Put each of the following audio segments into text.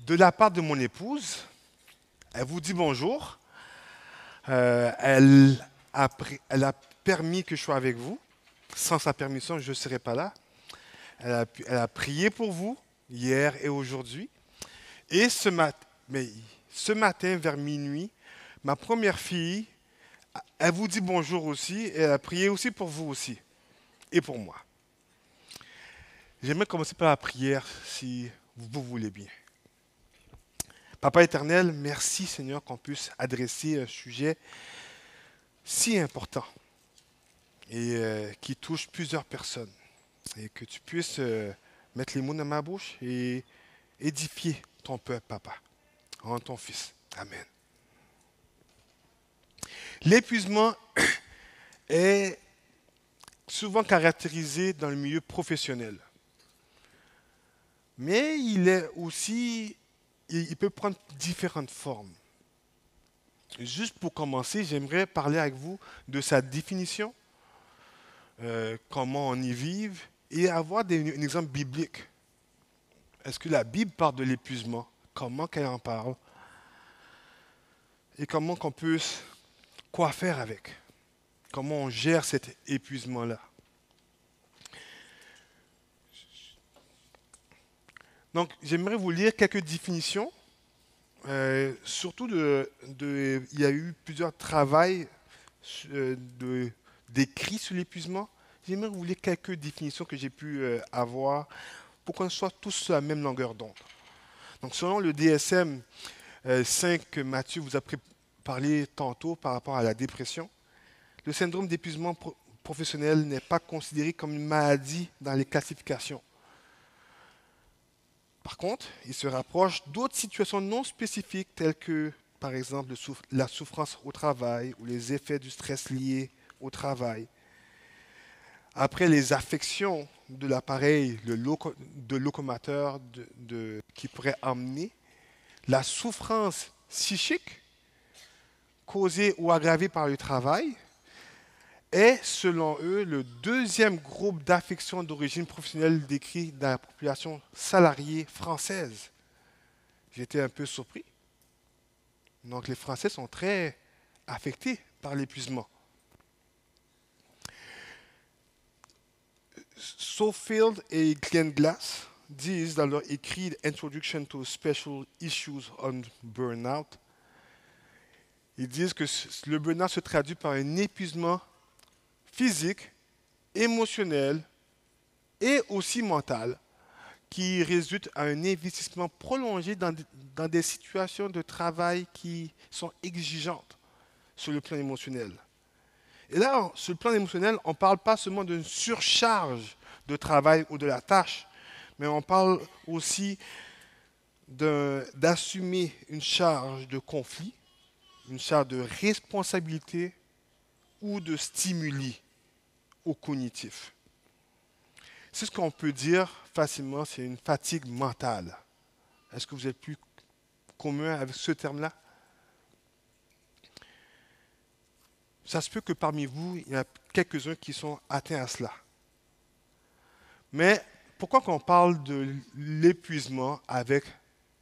De la part de mon épouse, elle vous dit bonjour. Elle a permis que je sois avec vous. Sans sa permission, je ne serais pas là. Elle a prié pour vous hier et aujourd'hui. Et ce matin, vers minuit, ma première fille, elle vous dit bonjour aussi. Et elle a prié aussi pour vous aussi. Et pour moi. J'aimerais commencer par la prière, si vous voulez bien. Papa éternel, merci Seigneur qu'on puisse adresser un sujet si important et qui touche plusieurs personnes. Et que tu puisses mettre les mots dans ma bouche et édifier ton peuple, papa, en ton fils. Amen. L'épuisement est souvent caractérisé dans le milieu professionnel. Mais il peut prendre différentes formes. Juste pour commencer, j'aimerais parler avec vous de sa définition, comment on y vive, et avoir un exemple biblique. Est-ce que la Bible parle de l'épuisement? Comment qu'elle en parle? Et comment qu'on peut, quoi faire avec? Comment on gère cet épuisement-là? Donc, j'aimerais vous lire quelques définitions. Surtout, il y a eu plusieurs travaux d'écrits sur l'épuisement. J'aimerais vous lire quelques définitions que j'ai pu avoir pour qu'on soit tous sur la même longueur d'onde. Donc, selon le DSM 5 que Mathieu vous a parlé tantôt par rapport à la dépression, le syndrome d'épuisement professionnel n'est pas considéré comme une maladie dans les classifications. Par contre, il se rapproche d'autres situations non spécifiques telles que, par exemple, la souffrance au travail ou les effets du stress liés au travail. Après les affections de l'appareil de locomoteur qui pourrait amener la souffrance psychique causée ou aggravée par le travail est, selon eux, le deuxième groupe d'affections d'origine professionnelle décrit dans la population salariée française. J'étais un peu surpris. Donc les Français sont très affectés par l'épuisement. Sofield et Glenn Glass disent dans leur écrit Introduction to Special Issues on Burnout, ils disent que le burnout se traduit par un épuisement physique, émotionnel et aussi mental qui résulte à un investissement prolongé dans des situations de travail qui sont exigeantes sur le plan émotionnel. Et là, sur le plan émotionnel, on ne parle pas seulement d'une surcharge de travail ou de la tâche, mais on parle aussi d'assumer une charge de conflit, une charge de responsabilité ou de stimuli au cognitif. C'est ce qu'on peut dire facilement, c'est une fatigue mentale. Est-ce que vous êtes plus commun avec ce terme-là? Ça se peut que parmi vous, il y a quelques-uns qui sont atteints à cela. Mais pourquoi qu'on parle de l'épuisement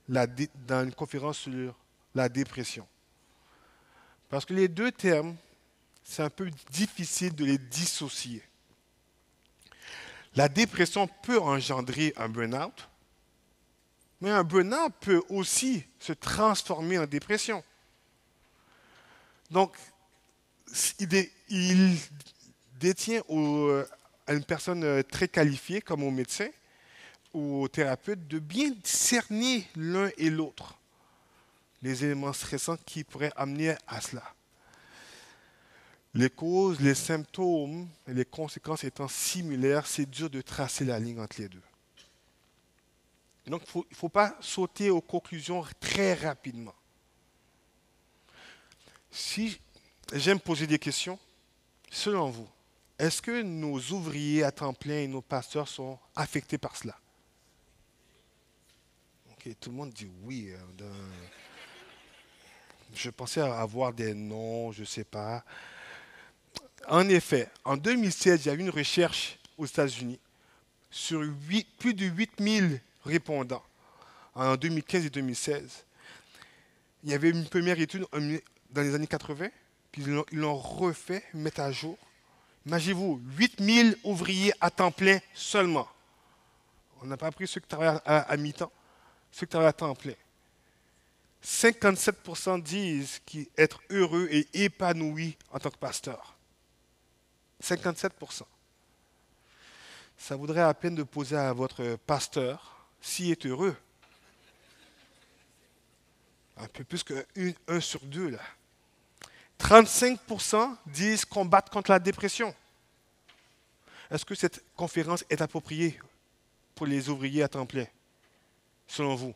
dans une conférence sur la dépression? Parce que les deux termes, c'est un peu difficile de les dissocier. La dépression peut engendrer un burn-out, mais un burn-out peut aussi se transformer en dépression. Donc, il détient à une personne très qualifiée, comme au médecin ou au thérapeute, de bien cerner l'un et l'autre, les éléments stressants qui pourraient amener à cela. Les causes, les symptômes et les conséquences étant similaires, c'est dur de tracer la ligne entre les deux. Donc, il ne faut pas sauter aux conclusions très rapidement. Si j'aime poser des questions, selon vous, est-ce que nos ouvriers à temps plein et nos pasteurs sont affectés par cela? Ok, tout le monde dit oui. Je pensais avoir des noms, je ne sais pas. En effet, en 2016, il y a eu une recherche aux États-Unis sur plus de 8000 répondants en 2015 et 2016. Il y avait une première étude dans les années 80, puis ils l'ont refait, mettre à jour. Imaginez-vous, 8000 ouvriers à temps plein seulement. On n'a pas pris ceux qui travaillent à mi-temps, ceux qui travaillent à temps plein. 57% disent être heureux et épanouis en tant que pasteur. 57%. Ça voudrait à peine de poser à votre pasteur s'il est heureux. Un peu plus qu'un sur deux, là. 35% disent combattre contre la dépression. Est-ce que cette conférence est appropriée pour les ouvriers à temps plein, selon vous?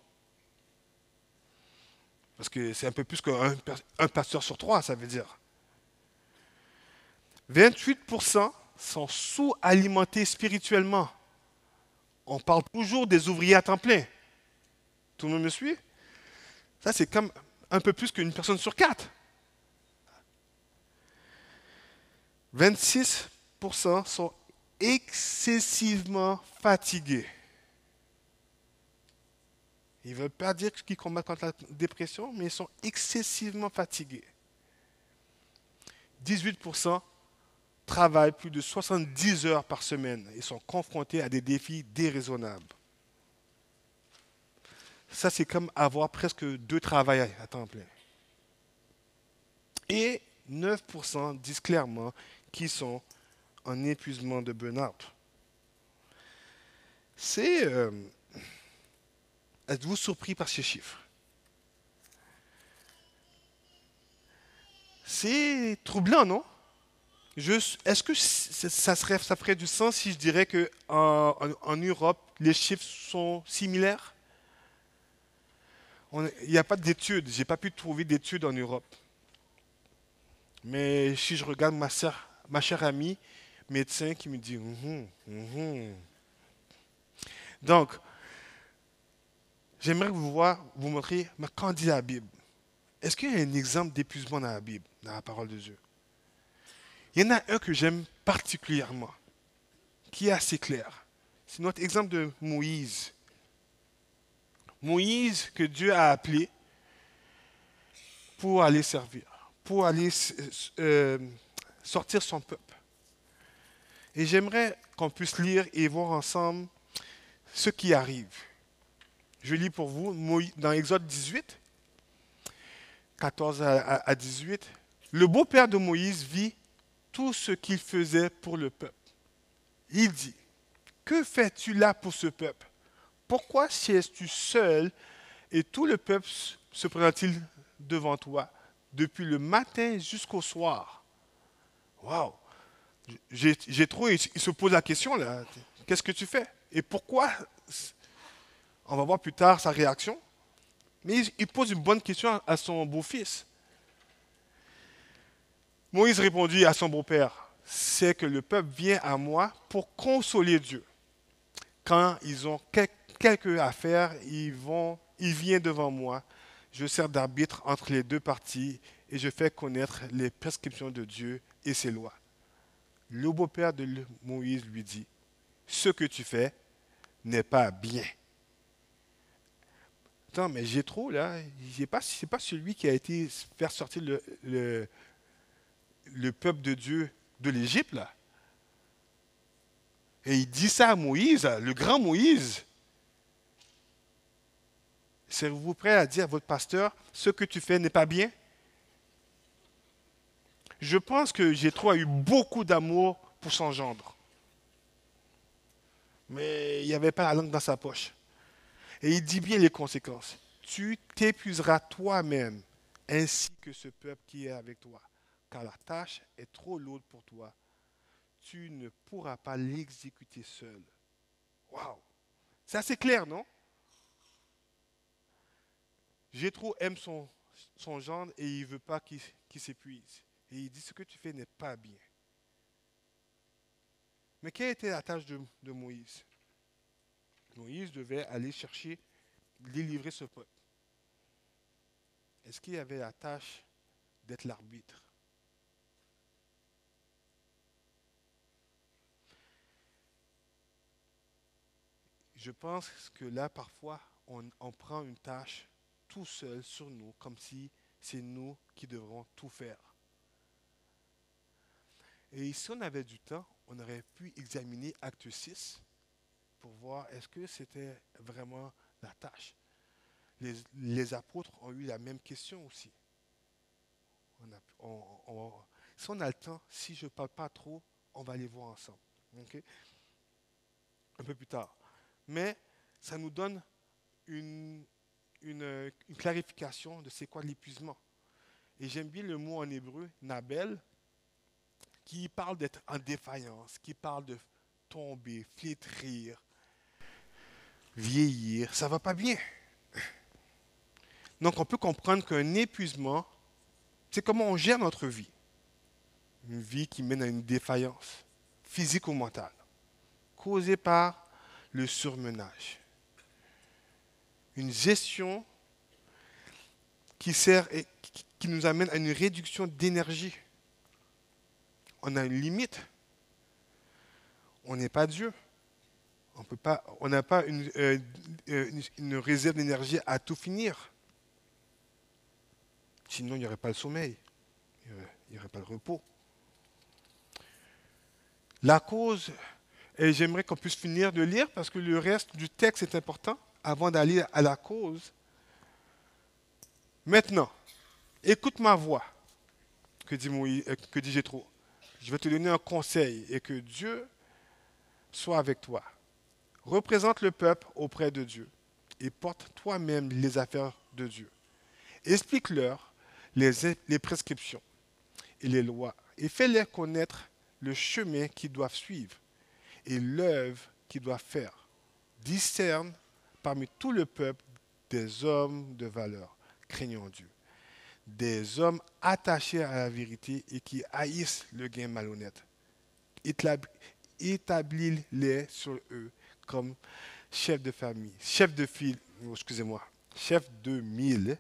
Parce que c'est un peu plus qu'un pasteur sur trois, ça veut dire. 28% sont sous-alimentés spirituellement. On parle toujours des ouvriers à temps plein. Tout le monde me suit? Ça, c'est comme un peu plus qu'une personne sur quatre. 26% sont excessivement fatigués. Ils ne veulent pas dire qu'ils combattent contre la dépression, mais ils sont excessivement fatigués. 18% travaillent plus de 70 heures par semaine et sont confrontés à des défis déraisonnables. Ça, c'est comme avoir presque 2 travails à temps plein. Et 9% disent clairement qu'ils sont en épuisement de burn-out. Êtes-vous surpris par ces chiffres? C'est troublant, non? Est-ce que ça ferait du sens si je dirais qu'en Europe, les chiffres sont similaires? Il n'y a pas d'études, j'ai pas pu trouver d'études en Europe. Mais si je regarde ma chère amie, médecin, qui me dit mhm. Donc, j'aimerais vous montrer quand dit la Bible. Est-ce qu'il y a un exemple d'épuisement dans la Bible, dans la parole de Dieu? Il y en a un que j'aime particulièrement, qui est assez clair. C'est notre exemple de Moïse. Moïse que Dieu a appelé pour aller servir, pour aller sortir son peuple. Et j'aimerais qu'on puisse lire et voir ensemble ce qui arrive. Je lis pour vous dans Exode 18, 14 à 18. Le beau-père de Moïse vit tout ce qu'il faisait pour le peuple. Il dit, que fais-tu là pour ce peuple? Pourquoi sièges-tu seul et tout le peuple se présente-t-il devant toi depuis le matin jusqu'au soir? Waouh! J'ai trop, il se pose la question là. Qu'est-ce que tu fais? Et pourquoi? On va voir plus tard sa réaction. Mais il pose une bonne question à son beau-fils. Moïse répondit à son beau-père, c'est que le peuple vient à moi pour consoler Dieu. Quand ils ont quelque affaire, il vient devant moi. Je sers d'arbitre entre les deux parties et je fais connaître les prescriptions de Dieu et ses lois. Le beau-père de Moïse lui dit, ce que tu fais n'est pas bien. Attends, mais Jéthro, là, c'est pas celui qui a été faire sortir le peuple de Dieu de l'Égypte, là. Et il dit ça à Moïse, le grand Moïse. Serez-vous prêt à dire à votre pasteur, ce que tu fais n'est pas bien? Je pense que Jéthro a eu beaucoup d'amour pour son gendre. Mais il n'y avait pas la langue dans sa poche. Et il dit bien les conséquences. Tu t'épuiseras toi-même, ainsi que ce peuple qui est avec toi, car la tâche est trop lourde pour toi. Tu ne pourras pas l'exécuter seul. Waouh! C'est assez clair, non? Jéthro aime son gendre et il ne veut pas qu'il s'épuise. Et il dit ce que tu fais n'est pas bien. Mais quelle était la tâche de Moïse? Moïse devait aller chercher, délivrer ce peuple. Est-ce qu'il avait la tâche d'être l'arbitre? Je pense que là, parfois, on prend une tâche tout seul sur nous, comme si c'est nous qui devrons tout faire. Et si on avait du temps, on aurait pu examiner Acte 6 pour voir est-ce que c'était vraiment la tâche. Les apôtres ont eu la même question aussi. Si on a le temps, si je ne parle pas trop, on va les voir ensemble. Ok? Un peu plus tard. Mais ça nous donne une clarification de c'est quoi l'épuisement. Et j'aime bien le mot en hébreu, nabel, qui parle d'être en défaillance, qui parle de tomber, flétrir, vieillir. Ça va pas bien. Donc on peut comprendre qu'un épuisement, c'est comment on gère notre vie. Une vie qui mène à une défaillance, physique ou mentale, causée par le surmenage. Une gestion qui sert et qui nous amène à une réduction d'énergie. On a une limite. On n'est pas Dieu. On n'a pas une réserve d'énergie à tout finir. Sinon, il n'y aurait pas le sommeil. Il n'y aurait pas le repos. La cause, et j'aimerais qu'on puisse finir de lire parce que le reste du texte est important avant d'aller à la cause. Maintenant, écoute ma voix, que dit Jétro. Je vais te donner un conseil et que Dieu soit avec toi. Représente le peuple auprès de Dieu et porte toi-même les affaires de Dieu. Explique-leur les prescriptions et les lois et fais-leur connaître le chemin qu'ils doivent suivre et l'œuvre qu'ils doivent faire. Discerne parmi tout le peuple des hommes de valeur, craignant Dieu, des hommes attachés à la vérité et qui haïssent le gain malhonnête. Établis-les sur eux comme chefs de famille, chefs de file, chefs de 1000,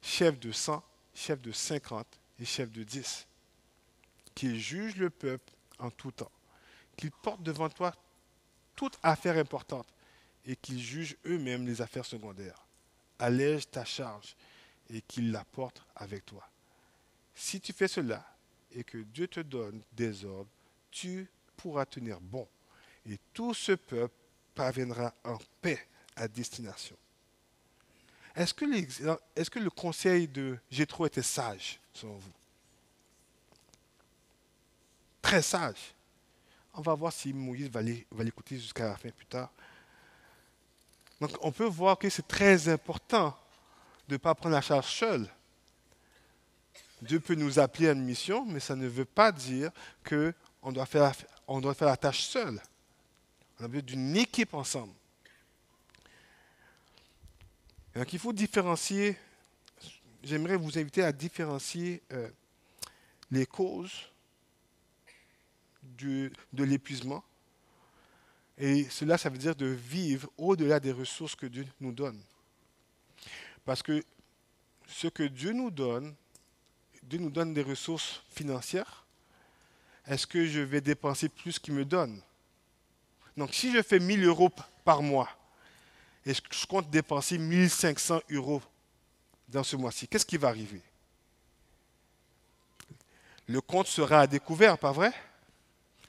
chefs de 100, chefs de 50 et chefs de 10. Qu'ils jugent le peuple en tout temps, qu'ils portent devant toi toute affaire importante et qu'ils jugent eux-mêmes les affaires secondaires. Allège ta charge et qu'ils la portent avec toi. Si tu fais cela et que Dieu te donne des ordres, tu pourras tenir bon et tout ce peuple parviendra en paix à destination. Est-ce que le conseil de Jétro était sage, selon vous? Très sage. On va voir si Moïse va l'écouter jusqu'à la fin plus tard. Donc on peut voir que c'est très important de ne pas prendre la charge seul. Dieu peut nous appeler à une mission, mais ça ne veut pas dire qu'on doit faire la tâche seul. On a besoin d'une équipe ensemble. Donc il faut différencier, j'aimerais vous inviter à différencier les causes de l'épuisement. Et cela, ça veut dire de vivre au-delà des ressources que Dieu nous donne. Parce que ce que Dieu nous donne des ressources financières. Est-ce que je vais dépenser plus qu'il me donne? Donc, si je fais 1000 euros par mois et je compte dépenser 1500 euros dans ce mois-ci, qu'est-ce qui va arriver? Le compte sera à découvert, pas vrai?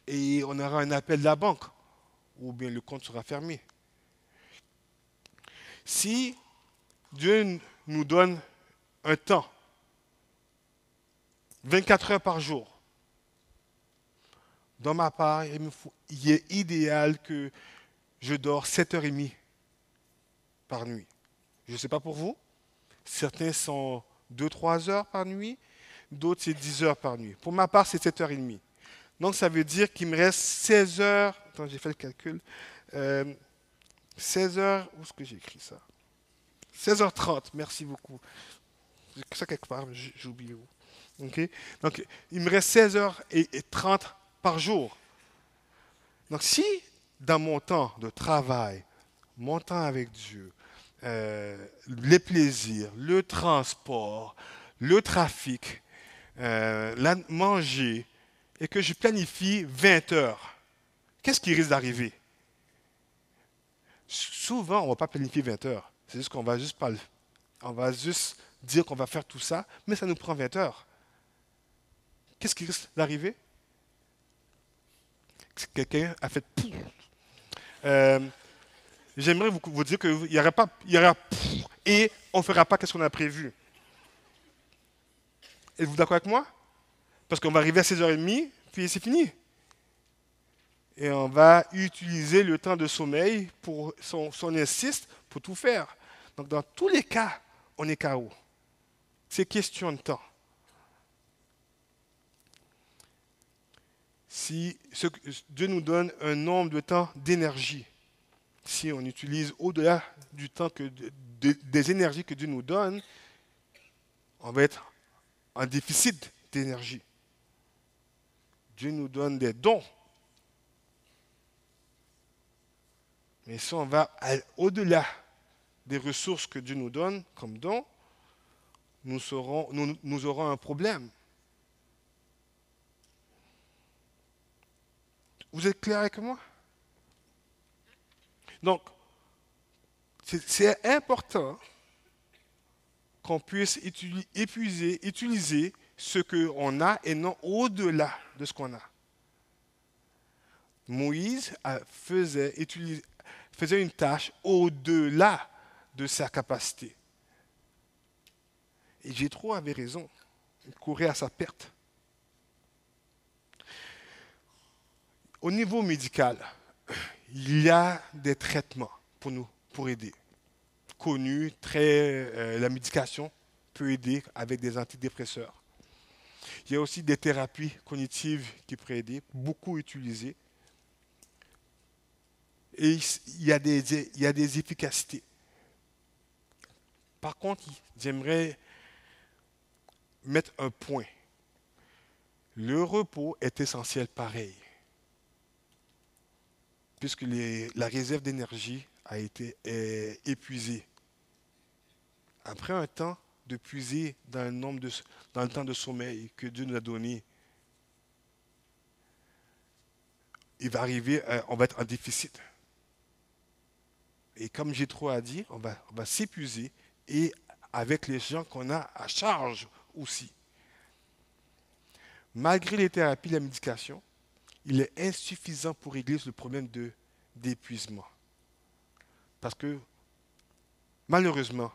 Et on aura un appel de la banque, ou bien le compte sera fermé. Si Dieu nous donne un temps, 24 heures par jour, dans ma part, il est idéal que je dors 7h30 par nuit. Je ne sais pas pour vous. Certains sont 2-3 heures par nuit, d'autres c'est 10 heures par nuit. Pour ma part, c'est 7h30. Donc ça veut dire qu'il me reste 16 heures. Attends, j'ai fait le calcul. 16 heures. Où est-ce que j'ai écrit ça? 16h30, merci beaucoup. J'ai écrit ça quelque part, mais j'ai oublié où. Okay? Donc il me reste 16h30 par jour. Donc si dans mon temps de travail, mon temps avec Dieu, les plaisirs, le transport, le trafic, manger, et que je planifie 20 heures, qu'est-ce qui risque d'arriver? Souvent, on ne va pas planifier 20 heures. C'est juste qu'on va juste pas on va juste dire qu'on va faire tout ça, mais ça nous prend 20 heures. Qu'est-ce qui risque d'arriver? Quelqu'un a fait pouf. Euh, J'aimerais vous dire qu'il y aura pas, il y aura pouf, et on ne fera pas ce qu'on a prévu. Êtes-vous d'accord avec moi? Parce qu'on va arriver à 16h30, puis c'est fini. Et on va utiliser le temps de sommeil pour son insiste pour tout faire. Donc dans tous les cas, on est KO. C'est question de temps. Si Dieu nous donne un nombre de temps d'énergie, si on utilise au-delà du temps des énergies que Dieu nous donne, on va être en déficit d'énergie. Dieu nous donne des dons. Mais si on va au-delà des ressources que Dieu nous donne comme dons, nous aurons un problème. Vous êtes clair avec moi? Donc, c'est important qu'on puisse utiliser ce qu'on a et non au-delà de ce qu'on a. Moïse faisait une tâche au-delà de sa capacité. Et Jétro avait raison. Il courait à sa perte. Au niveau médical, il y a des traitements pour aider. Connus, la médication peut aider avec des antidépresseurs. Il y a aussi des thérapies cognitives qui peuvent aider, beaucoup utilisées. Et il y a des efficacités. Par contre, j'aimerais mettre un point. Le repos est essentiel pareil, puisque la réserve d'énergie a été épuisée. Après un temps de puiser dans le temps de sommeil que Dieu nous a donné, on va être en déficit. Et comme Jétro a dit, on va s'épuiser et avec les gens qu'on a à charge aussi. Malgré les thérapies et la médication, il est insuffisant pour régler le problème d'épuisement. Parce que, malheureusement,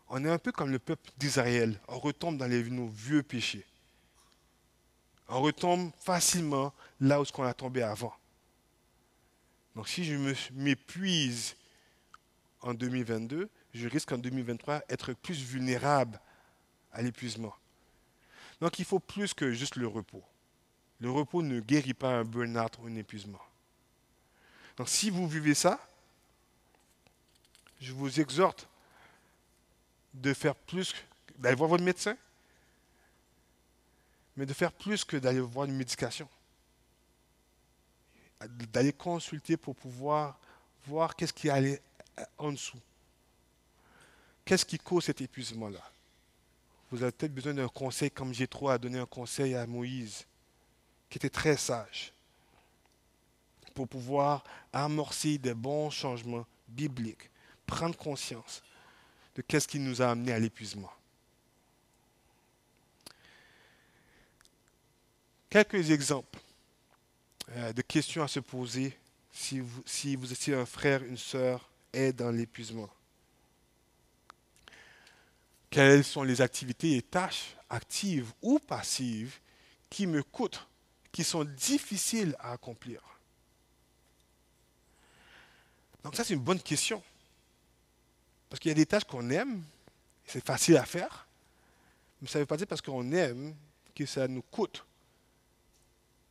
on est un peu comme le peuple d'Israël. On retombe dans nos vieux péchés. On retombe facilement là où on a tombé avant. Donc si je m'épuise en 2022, je risque en 2023 d'être plus vulnérable à l'épuisement. Donc il faut plus que juste le repos. Le repos ne guérit pas un burn-out ou un épuisement. Donc si vous vivez ça, je vous exhorte de faire plus, d'aller voir votre médecin, mais de faire plus que d'aller voir une médication. D'aller consulter pour pouvoir voir qu'est-ce qui allait en dessous. Qu'est-ce qui cause cet épuisement-là? Vous avez peut-être besoin d'un conseil comme Jétro a donné un conseil à Moïse, qui était très sage, pour pouvoir amorcer des bons changements bibliques, prendre conscience de qu'est-ce qui nous a amené à l'épuisement. Quelques exemples de questions à se poser si vous étiez un frère, une sœur, est dans l'épuisement. Quelles sont les activités et tâches actives ou passives qui me coûtent, qui sont difficiles à accomplir? Donc ça, c'est une bonne question. Parce qu'il y a des tâches qu'on aime, c'est facile à faire, mais ça ne veut pas dire parce qu'on aime que ça nous coûte,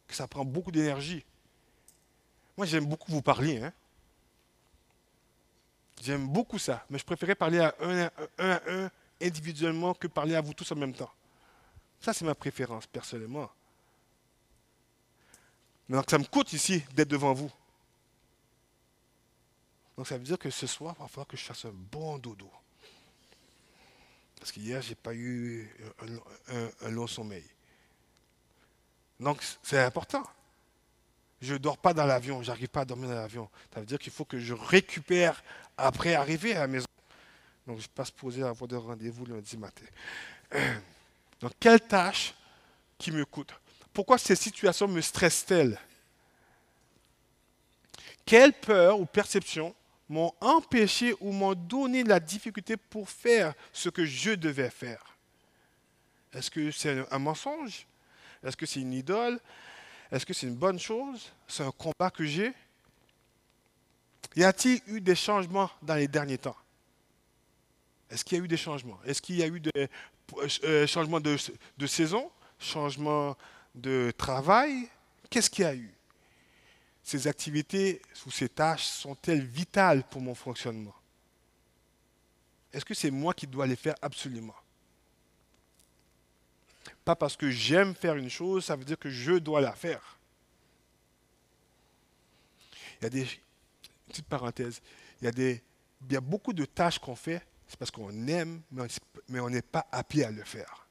que ça prend beaucoup d'énergie. Moi, j'aime beaucoup vous parler. J'aime beaucoup ça, mais je préférais parler à un individuellement que parler à vous tous en même temps. Ça, c'est ma préférence, personnellement. Mais donc, ça me coûte ici d'être devant vous. Donc, ça veut dire que ce soir, il va falloir que je fasse un bon dodo. Parce qu'hier, je n'ai pas eu un long sommeil. Donc, c'est important. Je ne dors pas dans l'avion, je n'arrive pas à dormir dans l'avion. Ça veut dire qu'il faut que je récupère après arriver à la maison. Donc, je ne suis pas supposé avoir de rendez-vous lundi matin. Donc, quelle tâche qui me coûte? Pourquoi ces situations me stressent-elles? Quelles peurs ou perceptions m'ont empêché ou m'ont donné la difficulté pour faire ce que je devais faire? Est-ce que c'est un mensonge? Est-ce que c'est une idole? Est-ce que c'est une bonne chose? C'est un combat que j'ai? Y a-t-il eu des changements dans les derniers temps? Est-ce qu'il y a eu des changements? Est-ce qu'il y a eu des changements de saison? Changements de travail? Qu'est-ce qu'il y a eu? Ces activités ou ces tâches sont-elles vitales pour mon fonctionnement? Est-ce que c'est moi qui dois les faire absolument? Pas parce que j'aime faire une chose, ça veut dire que je dois la faire. Il y a des petites parenthèses. Il y a beaucoup de tâches qu'on fait, c'est parce qu'on aime, mais on n'est pas appelé à le faire.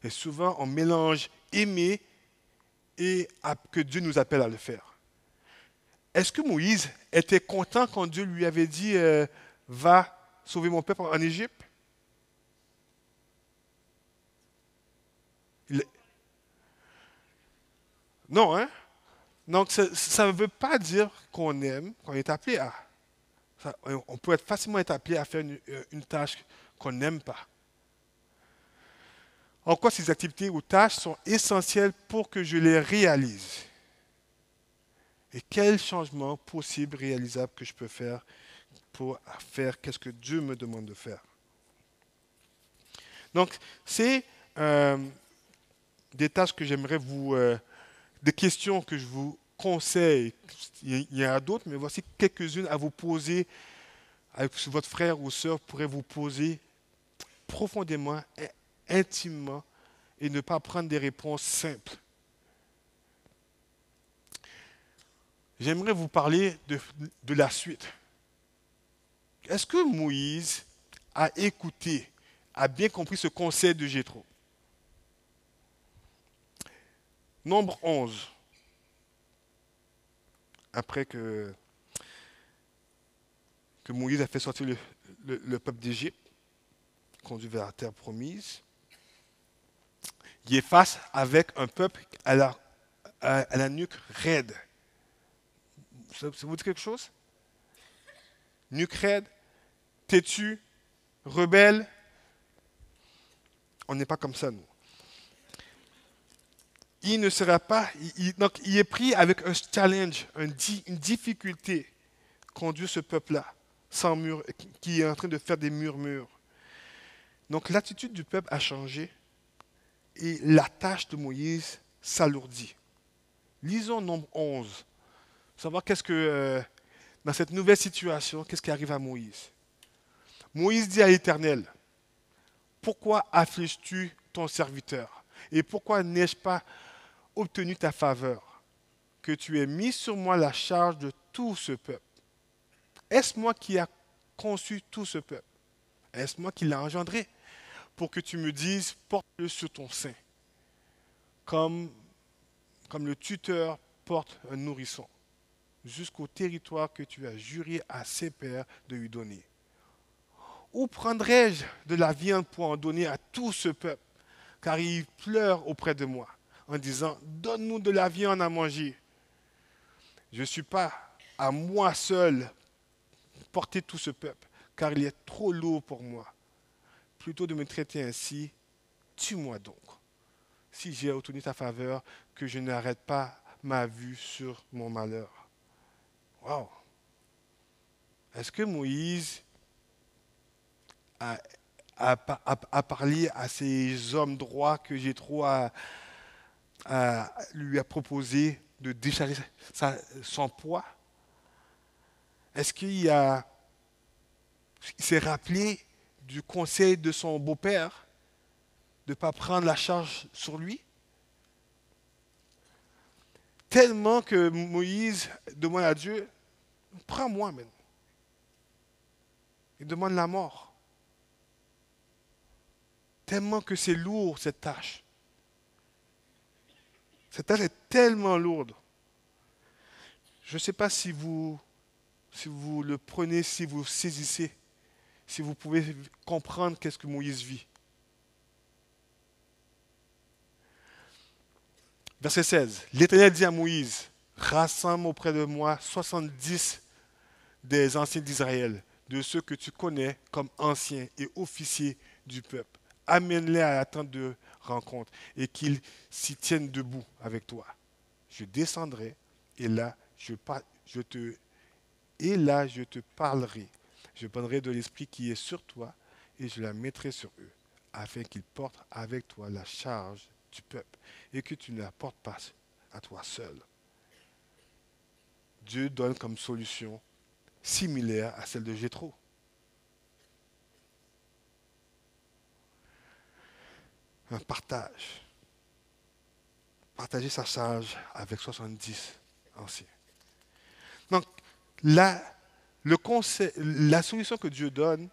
Et souvent, on mélange aimer et que Dieu nous appelle à le faire. Est-ce que Moïse était content quand Dieu lui avait dit va sauver mon peuple en Égypte? Il- Non, hein? Donc, ça ne veut pas dire qu'on aime, qu'on est appelé à. On peut facilement être appelé à faire une tâche qu'on n'aime pas. En quoi ces activités ou tâches sont essentielles pour que je les réalise? Et quels changements possibles, réalisables que je peux faire pour faire qu'est-ce que Dieu me demande de faire? Donc, c'est des tâches que j'aimerais des questions que je vous conseille. Il y en a d'autres, mais voici quelques-unes à vous poser, avec votre frère ou sœur pourrait vous poser profondément, intimement, et ne pas prendre des réponses simples. J'aimerais vous parler de la suite. Est-ce que Moïse a écouté, a bien compris ce conseil de Jéthro? Nombre 11. Après que Moïse a fait sortir le peuple d'Égypte, conduit vers la terre promise, il est face avec un peuple à la nuque raide. Ça vous dit quelque chose? Nuque raide, têtu, rebelle. On n'est pas comme ça, nous. Il ne sera pas. Donc, il est pris avec un challenge, une difficulté, conduire ce peuple-là, sans mur, qui est en train de faire des murmures. Donc, l'attitude du peuple a changé et la tâche de Moïse s'alourdit. Lisons Nombre 11. Savoir dans cette nouvelle situation, qu'est-ce qui arrive à Moïse. Moïse dit à l'Éternel, pourquoi affliges-tu ton serviteur? Et pourquoi n'ai-je pas obtenu ta faveur? Que tu aies mis sur moi la charge de tout ce peuple. Est-ce moi qui a conçu tout ce peuple? Est-ce moi qui l'ai engendré? Pour que tu me dises, porte-le sur ton sein, comme le tuteur porte un nourrisson, jusqu'au territoire que tu as juré à ses pères de lui donner. Où prendrai-je de la viande pour en donner à tout ce peuple? Car ils pleurent auprès de moi, en disant, donne-nous de la viande à manger. Je ne suis pas à moi seul porter tout ce peuple, car il est trop lourd pour moi. Plutôt de me traiter ainsi, tue-moi donc. Si j'ai obtenu ta faveur, que je n'arrête pas ma vue sur mon malheur. Wow! Est-ce que Moïse a parlé à ces hommes droits que Jéthro lui a proposé de décharger son poids? Est-ce qu'il s'est rappelé du conseil de son beau-père de ne pas prendre la charge sur lui? Tellement que Moïse demande à Dieu, prends-moi maintenant. Il demande la mort. Tellement que c'est lourd cette tâche. Cette tâche est tellement lourde. Je ne sais pas si vous le prenez, si vous saisissez si vous pouvez comprendre qu'est-ce que Moïse vit. Verset 16. L'Éternel dit à Moïse, rassemble auprès de moi 70 des anciens d'Israël, de ceux que tu connais comme anciens et officiers du peuple. Amène-les à la tente de rencontre et qu'ils s'y tiennent debout avec toi. Je descendrai et là je te parlerai. Je prendrai de l'esprit qui est sur toi et je la mettrai sur eux, afin qu'ils portent avec toi la charge du peuple et que tu ne la portes pas à toi seul. Dieu donne comme solution similaire à celle de Jéthro. Un partage. Partager sa charge avec 70 anciens. Donc, là, la solution que Dieu donne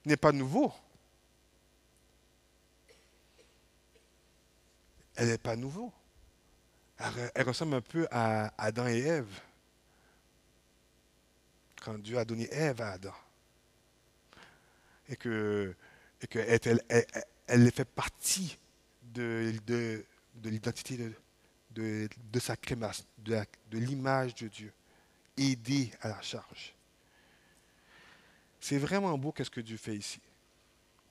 n'est pas nouveau. Elle n'est pas nouveau. Elle ressemble un peu à Adam et Ève. Quand Dieu a donné Ève à Adam. Et que elle fait partie de l'identité de sa création, de l'image de Dieu. Aider à la charge. C'est vraiment beau qu'est-ce que Dieu fait ici.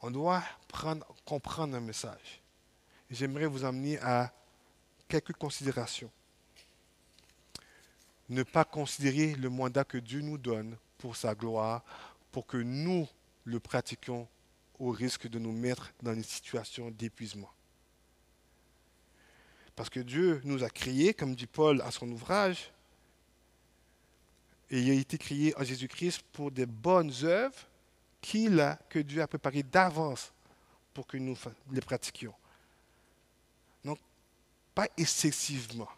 On doit comprendre un message. J'aimerais vous amener à quelques considérations. Ne pas considérer le mandat que Dieu nous donne pour sa gloire, pour que nous le pratiquions au risque de nous mettre dans une situation d'épuisement. Parce que Dieu nous a créés, comme dit Paul à son ouvrage, et il a été créé en Jésus-Christ pour des bonnes œuvres que Dieu a préparées d'avance pour que nous les pratiquions. Donc, pas excessivement.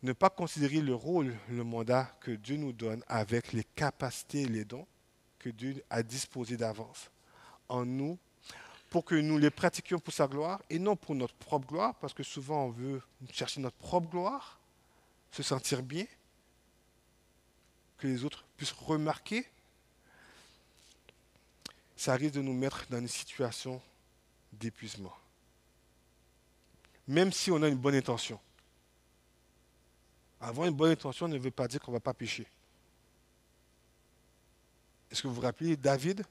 Ne pas considérer le rôle, le mandat que Dieu nous donne avec les capacités et les dons que Dieu a disposés d'avance en nous pour que nous les pratiquions pour sa gloire et non pour notre propre gloire, parce que souvent on veut chercher notre propre gloire, se sentir bien, que les autres puissent remarquer. Ça risque de nous mettre dans une situation d'épuisement. Même si on a une bonne intention. Avoir une bonne intention ne veut pas dire qu'on ne va pas pécher. Est-ce que vous vous rappelez David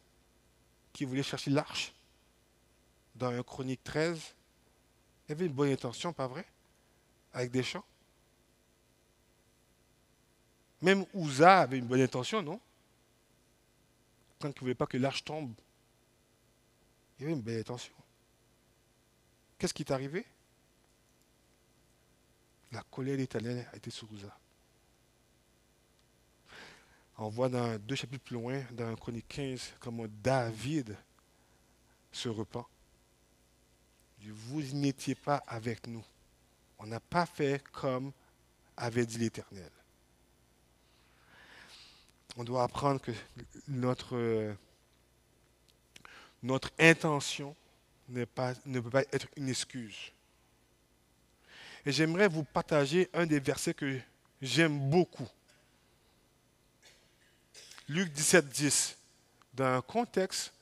qui voulait chercher l'arche dans 1 Chronique 13? Il avait une bonne intention, pas vrai? Avec des chants. Même Uza avait une bonne intention, non? Quand il ne voulait pas que l'arche tombe. Il avait une belle intention. Qu'est-ce qui est arrivé? La colère de l'Éternel a été sur Uza. On voit dans 2 chapitres plus loin, dans Chronique 15, comment David se repent. Vous n'étiez pas avec nous. On n'a pas fait comme avait dit l'Éternel. On doit apprendre que notre intention ne peut pas être une excuse. Et j'aimerais vous partager un des versets que j'aime beaucoup. Luc 17, 10. Dans un contexte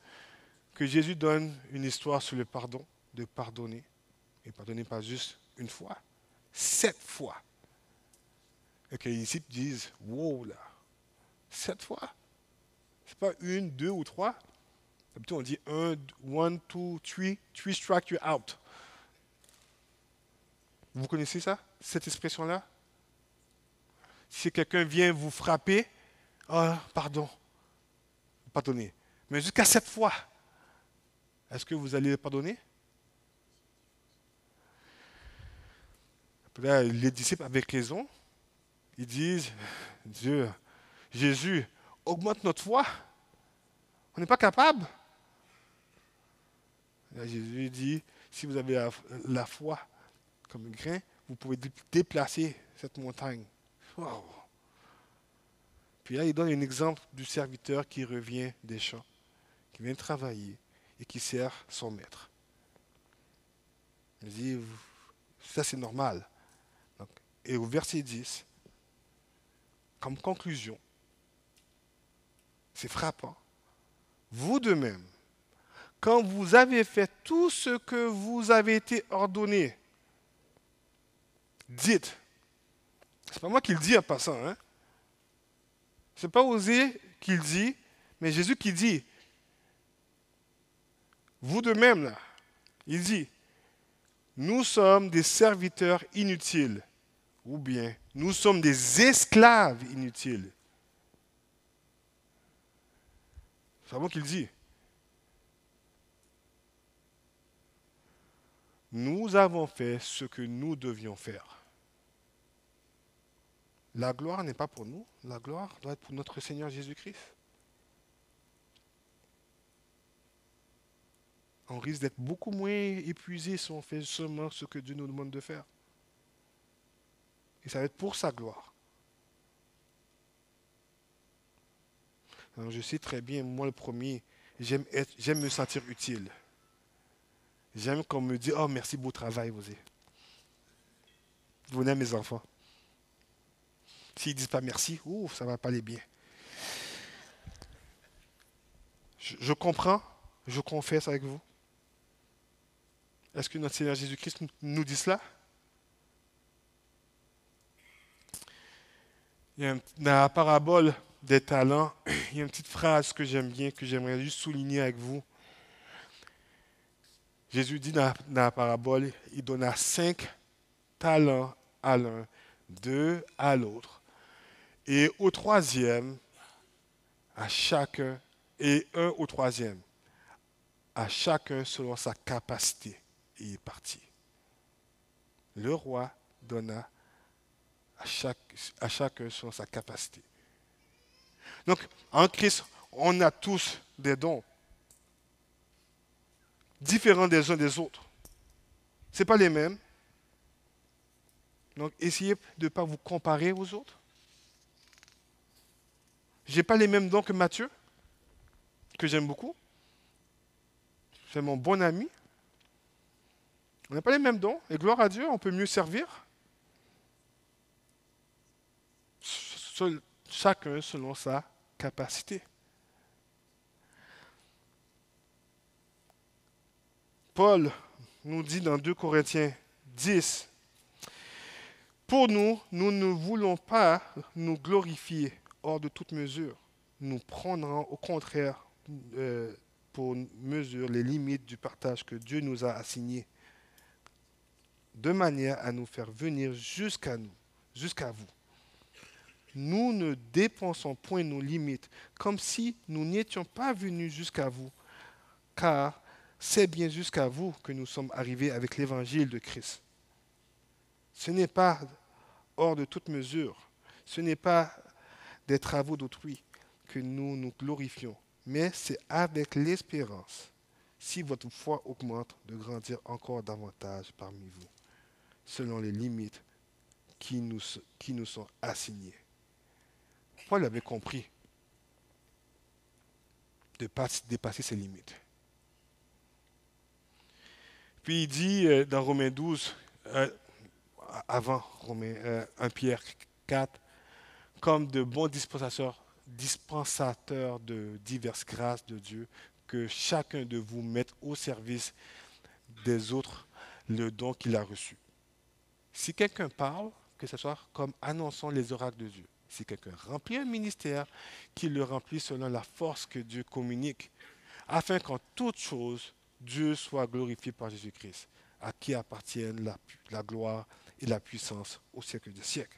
que Jésus donne une histoire sur le pardon, de pardonner. Et pardonner pas juste une fois, 7 fois. Et que les disciples disent, wow là, 7 fois. C'est pas 1, 2 ou 3. D'habitude on dit 1, 2, 3 strike you out. Vous connaissez ça, cette expression-là? Si quelqu'un vient vous frapper, pardon, pardonnez. Mais jusqu'à 7 fois, est-ce que vous allez le pardonner? Là, les disciples, avec raison, ils disent, Dieu, Jésus, augmente notre foi. On n'est pas capable. Là, Jésus dit, si vous avez la foi comme un grain, vous pouvez déplacer cette montagne. Wow. Puis là, il donne un exemple du serviteur qui revient des champs, qui vient travailler et qui sert son maître. Il dit, ça c'est normal. Donc, et au verset 10, comme conclusion, C'est frappant. Vous de même, quand vous avez fait tout ce que vous avez été ordonné, dites. C'est pas moi qui le dis en passant, hein. C'est pas Osée qui le dit, mais Jésus qui dit. Vous de même, là, il dit, nous sommes des serviteurs inutiles, ou bien nous sommes des esclaves inutiles. C'est pas moi qui le dis. Nous avons fait ce que nous devions faire. La gloire n'est pas pour nous, la gloire doit être pour notre Seigneur Jésus-Christ. On risque d'être beaucoup moins épuisé si on fait seulement ce que Dieu nous demande de faire. Et ça va être pour sa gloire. Alors je sais très bien, moi le premier, j'aime me sentir utile. J'aime qu'on me dise, oh merci, beau travail, vous êtes. Vous venez à mes enfants. S'ils ne disent pas merci, ouf, ça ne va pas aller bien. Je comprends, je confesse avec vous. Est-ce que notre Seigneur Jésus-Christ nous dit cela? Dans la parabole des talents, il y a une petite phrase que j'aime bien, que j'aimerais juste souligner avec vous. Jésus dit dans la parabole, il donna 5 talents à l'un, 2 à l'autre, et au troisième, à chacun, et un au troisième, à chacun selon sa capacité, et il est parti. Le roi donna à chacun selon sa capacité. Donc, en Christ, on a tous des dons différents des uns des autres. Ce n'est pas les mêmes. Donc, essayez de ne pas vous comparer aux autres. Je n'ai pas les mêmes dons que Matthieu, que j'aime beaucoup. C'est mon bon ami. On n'a pas les mêmes dons. Et gloire à Dieu, on peut mieux servir. Chacun selon sa capacité. Paul nous dit dans 2 Corinthiens 10, pour nous, nous ne voulons pas nous glorifier hors de toute mesure. Nous prendrons au contraire pour mesure les limites du partage que Dieu nous a assigné, de manière à nous faire venir jusqu'à nous, jusqu'à vous. Nous ne dépensons point nos limites, comme si nous n'étions pas venus jusqu'à vous, car c'est bien jusqu'à vous que nous sommes arrivés avec l'évangile de Christ. Ce n'est pas hors de toute mesure, ce n'est pas des travaux d'autrui que nous nous glorifions, mais c'est avec l'espérance, si votre foi augmente, de grandir encore davantage parmi vous, selon les limites qui nous sont assignées. Paul avait compris de dépasser ses limites. Puis il dit dans Romains 12, avant Romains 1 Pierre 4, comme de bons dispensateurs de diverses grâces de Dieu, que chacun de vous mette au service des autres le don qu'il a reçu. Si quelqu'un parle, que ce soit comme annonçant les oracles de Dieu. Si quelqu'un remplit un ministère, qu'il le remplit selon la force que Dieu communique, afin qu'en toute chose, Dieu soit glorifié par Jésus-Christ, à qui appartiennent la gloire et la puissance au siècle des siècles.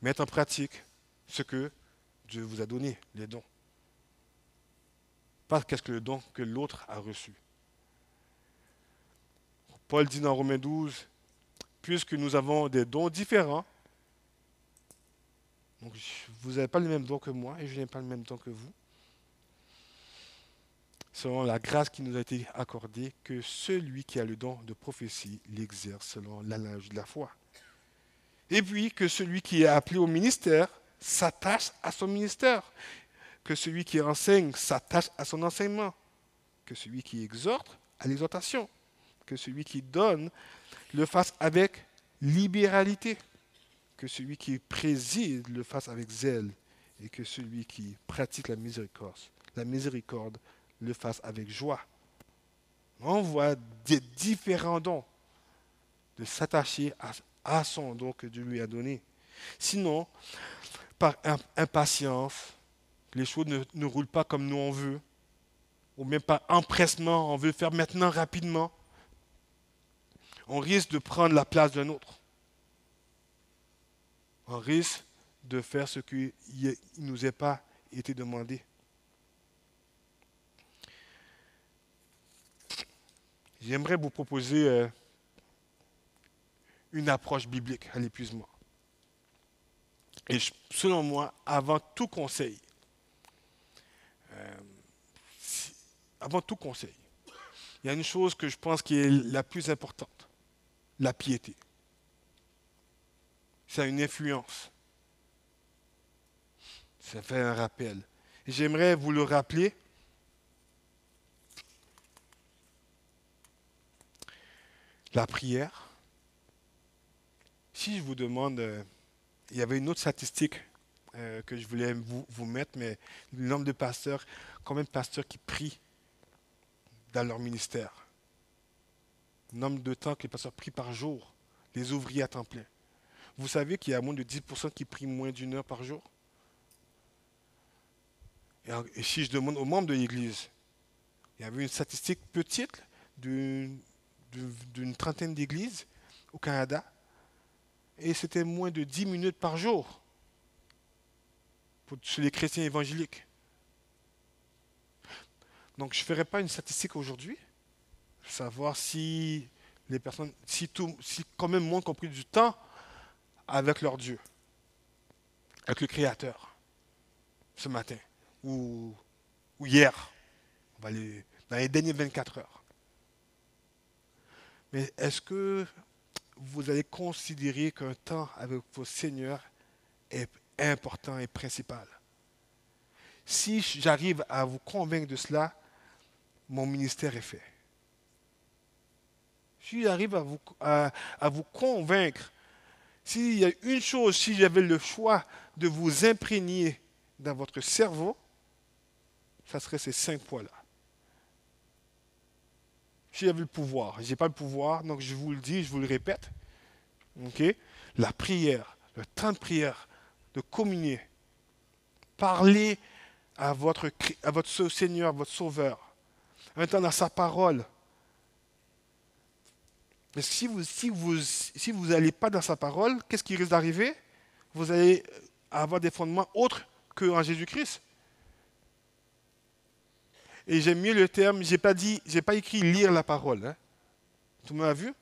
Mettre en pratique ce que Dieu vous a donné, les dons. Pas qu'est-ce que le don que l'autre a reçu. Paul dit dans Romains 12, puisque nous avons des dons différents, donc vous n'avez pas le même don que moi et je n'ai pas le même don que vous, selon la grâce qui nous a été accordée, que celui qui a le don de prophétie l'exerce selon l'analogie de la foi. Et puis que celui qui est appelé au ministère s'attache à son ministère, que celui qui enseigne s'attache à son enseignement, que celui qui exhorte à l'exhortation, que celui qui donne le fasse avec libéralité, que celui qui préside le fasse avec zèle, et que celui qui pratique la miséricorde le fasse avec joie. On voit des différents dons, de s'attacher à son don que Dieu lui a donné. Sinon, par impatience, les choses ne roulent pas comme nous on veut, ou même par empressement, on veut faire maintenant rapidement, on risque de prendre la place d'un autre. On risque de faire ce qui ne nous est pas été demandé. J'aimerais vous proposer une approche biblique à l'épuisement. Et selon moi, avant tout conseil, avant tout conseil, il y a une chose que je pense qui est la plus importante, la piété. Ça a une influence. Ça fait un rappel. Et j'aimerais vous le rappeler. La prière. Si je vous demande, il y avait une autre statistique que je voulais vous mettre, mais le nombre de pasteurs, combien de pasteurs qui prient dans leur ministère? Le nombre de temps que les pasteurs prient par jour, les ouvriers à temps plein. Vous savez qu'il y a moins de 10% qui prient moins d'une heure par jour? Et si je demande aux membres de l'Église, il y avait une statistique petite d'une trentaine d'églises au Canada, et c'était moins de 10 minutes par jour chez les chrétiens évangéliques. Donc je ne ferai pas une statistique aujourd'hui, savoir si les personnes, si quand même moins ont pris du temps avec leur Dieu, avec le Créateur, ce matin, ou hier, dans les dernières 24 heures. Mais est-ce que vous allez considérer qu'un temps avec vos seigneurs est important et principal? Si j'arrive à vous convaincre de cela, mon ministère est fait. Si j'arrive à vous convaincre, s'il y a une chose, si j'avais le choix de vous imprégner dans votre cerveau, ça serait ces 5 points-là. Si j'avais le pouvoir, je n'ai pas le pouvoir, donc je vous le dis, je vous le répète. Okay? La prière, le temps de prière, de communier, parler à votre Seigneur, votre Sauveur, un temps dans sa parole. Mais si vous n'allez pas dans sa parole, qu'est-ce qui risque d'arriver? Vous allez avoir des fondements autres qu'en Jésus-Christ. Et j'aime mieux le terme, j'ai pas écrit lire la parole. Hein. Tout le monde a vu?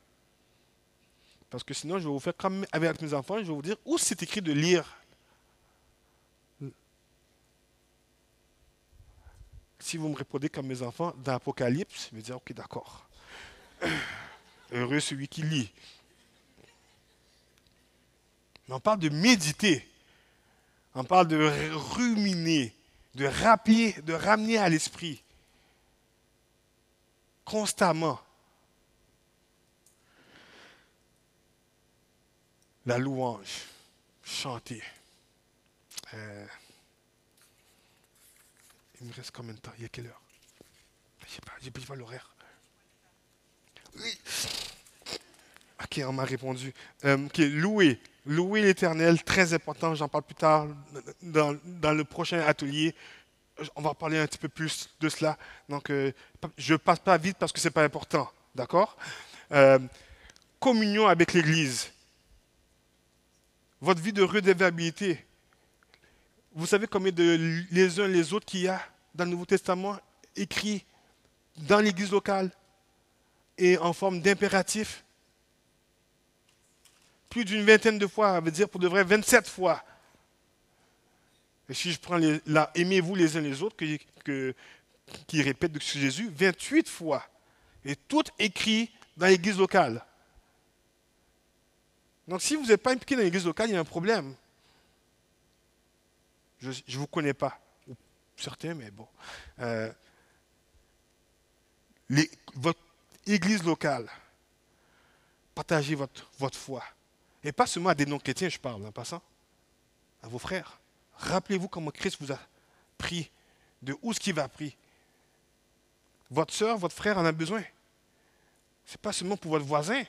Parce que sinon, je vais vous faire comme avec mes enfants, je vais vous dire où c'est écrit de lire. Si vous me répondez comme mes enfants, dans l'Apocalypse, je vais dire, ok, d'accord. Heureux celui qui lit. Mais on parle de méditer. On parle de ruminer, de rappeler, de ramener à l'esprit. Constamment. La louange. Chanter. Il me reste combien de temps? Il y a quelle heure? Je sais pas, j'ai pas l'horaire. Oui. Ok, on m'a répondu. Ok, louer. Louer l'Éternel, très important, j'en parle plus tard dans le prochain atelier. On va parler un petit peu plus de cela. Donc, je ne passe pas vite parce que ce n'est pas important. D'accord? Communion avec l'Église. Votre vie de redevabilité. Vous savez combien de les uns les autres qu'il y a dans le Nouveau Testament écrit dans l'Église locale et en forme d'impératif? Plus d'une vingtaine de fois, ça veut dire pour de vrai 27 fois. Et si je prends aimez-vous les uns les autres, qui répète de Jésus, 28 fois. Et tout écrit dans l'église locale. Donc si vous n'êtes pas impliqué dans l'église locale, il y a un problème. Je ne vous connais pas. Ou certains, mais bon. Votre église locale, partagez votre foi. Et pas seulement à des non-chrétiens, je parle, en passant. À vos frères, Rappelez-vous comment Christ vous a pris, de où ce qu'il va pris. Votre soeur, votre frère en a besoin. Ce n'est pas seulement pour votre voisin,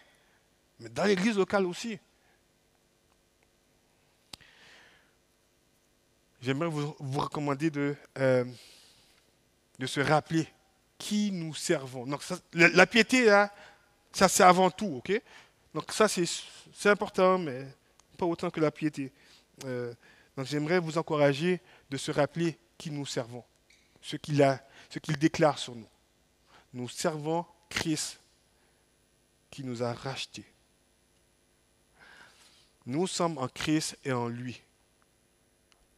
mais dans l'église locale aussi. J'aimerais vous recommander de se rappeler qui nous servons. Donc, la piété, là, ça c'est avant tout, ok? Donc ça c'est important, mais pas autant que la piété. Donc j'aimerais vous encourager de se rappeler qui nous servons, ce qu'il déclare sur nous. Nous servons Christ qui nous a rachetés. Nous sommes en Christ et en lui.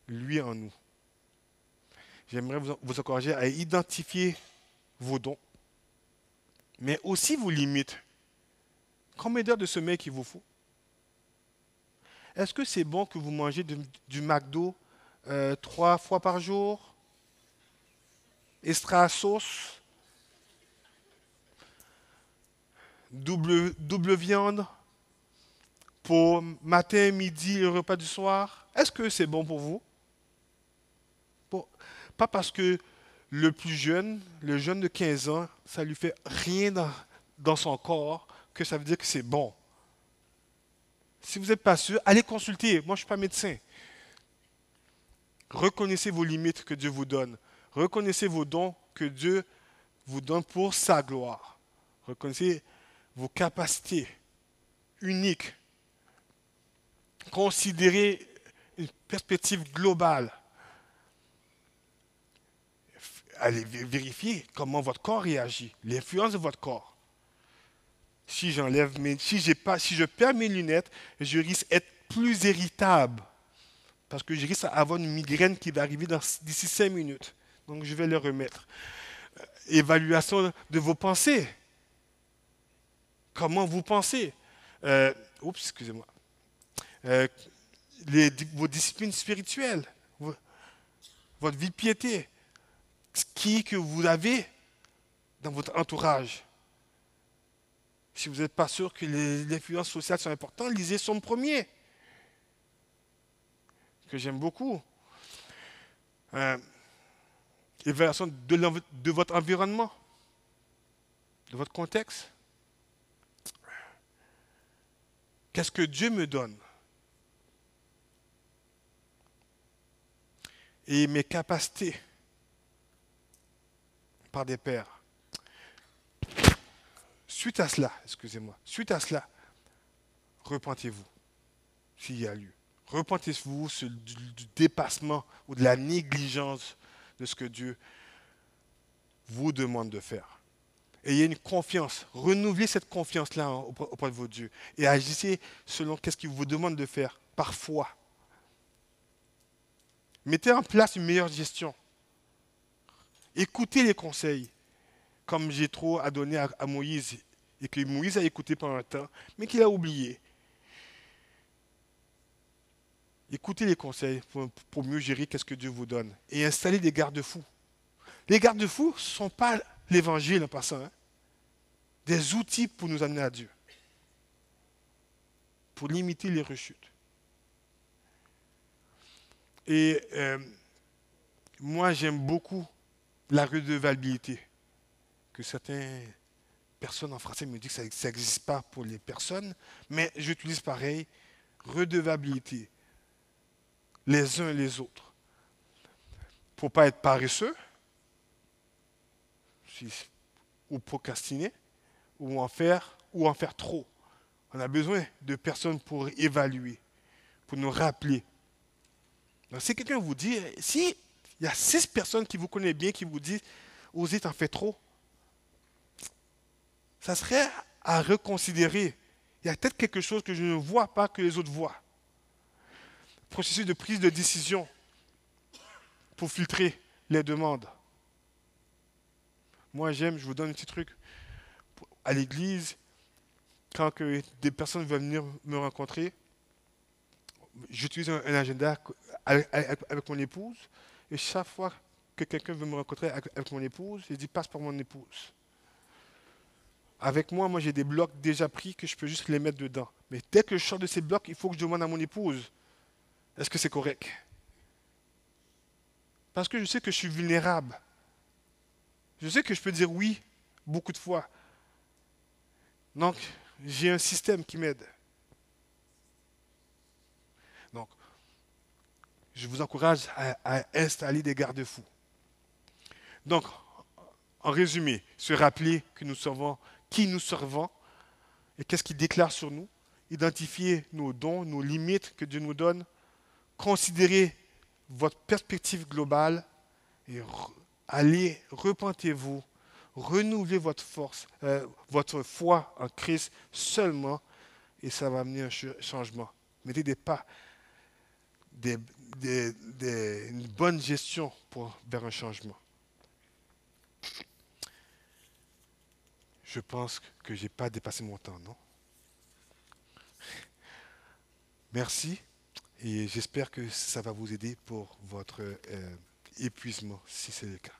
Lui en nous. J'aimerais vous encourager à identifier vos dons, mais aussi vos limites. Combien d'heures de sommeil qu'il vous faut? Est-ce que c'est bon que vous mangez du McDo 3 fois par jour? Extra sauce? Double viande? Pour matin, midi et le repas du soir? Est-ce que c'est bon pour vous? Bon, pas parce que le plus jeune, le jeune de 15 ans, ça lui fait rien dans son corps que ça veut dire que c'est bon. Si vous n'êtes pas sûr, allez consulter. Moi, je ne suis pas médecin. Reconnaissez vos limites que Dieu vous donne. Reconnaissez vos dons que Dieu vous donne pour sa gloire. Reconnaissez vos capacités uniques. Considérez une perspective globale. Allez vérifier comment votre corps réagit, l'influence de votre corps. Si si je perds mes lunettes, je risque d'être plus irritable. Parce que je risque d'avoir une migraine qui va arriver d'ici 5 minutes. Donc je vais les remettre. Évaluation de vos pensées. Comment vous pensez? Excusez-moi. Vos disciplines spirituelles. Votre vie de piété. Qui que vous avez dans votre entourage. Si vous n'êtes pas sûr que les influences sociales sont importantes, lisez Somme 1er, que j'aime beaucoup. Évaluation de votre environnement, de votre contexte. Qu'est-ce que Dieu me donne? Et mes capacités par des pairs. Suite à cela, repentez-vous, s'il y a lieu. Repentez-vous du dépassement ou de la négligence de ce que Dieu vous demande de faire. Ayez une confiance, renouvelez cette confiance-là auprès de votre Dieu et agissez selon ce qu'il vous demande de faire, par foi. Mettez en place une meilleure gestion. Écoutez les conseils, comme Jéthro a donné à Moïse, et que Moïse a écouté pendant un temps, mais qu'il a oublié. Écoutez les conseils pour mieux gérer ce que Dieu vous donne. Et installez des garde-fous. Les garde-fous ne sont pas l'évangile en passant. Hein. Des outils pour nous amener à Dieu. Pour limiter les rechutes. Et moi, j'aime beaucoup la redevabilité. Que certaines personnes en français me disent que ça n'existe pas pour les personnes, mais j'utilise pareil, redevabilité. Les uns et les autres. Pour ne pas être paresseux, ou procrastiner, ou en faire trop. On a besoin de personnes pour évaluer, pour nous rappeler. Donc, si quelqu'un vous dit, si il y a 6 personnes qui vous connaissent bien, qui vous disent, osez t'en faire trop, ça serait à reconsidérer. Il y a peut-être quelque chose que je ne vois pas que les autres voient. Processus de prise de décision pour filtrer les demandes. Moi, je vous donne un petit truc. À l'église, quand des personnes veulent venir me rencontrer, j'utilise un agenda avec mon épouse. Et chaque fois que quelqu'un veut me rencontrer avec mon épouse, je dis passe par mon épouse. Avec moi, j'ai des blocs déjà pris que je peux juste les mettre dedans. Mais dès que je sors de ces blocs, il faut que je demande à mon épouse, est-ce que c'est correct? Parce que je sais que je suis vulnérable. Je sais que je peux dire oui beaucoup de fois. Donc, j'ai un système qui m'aide. Donc, je vous encourage à installer des garde-fous. Donc, en résumé, se rappeler que nous servons, qui nous servons et qu'est-ce qu'il déclare sur nous. Identifier nos dons, nos limites que Dieu nous donne. Considérez votre perspective globale et allez, repentez-vous, renouvelez votre force, votre foi en Christ seulement et ça va amener un changement. Mettez des pas, des, une bonne gestion vers un changement. Je pense que je n'ai pas dépassé mon temps, non? Merci et j'espère que ça va vous aider pour votre épuisement, si c'est le cas.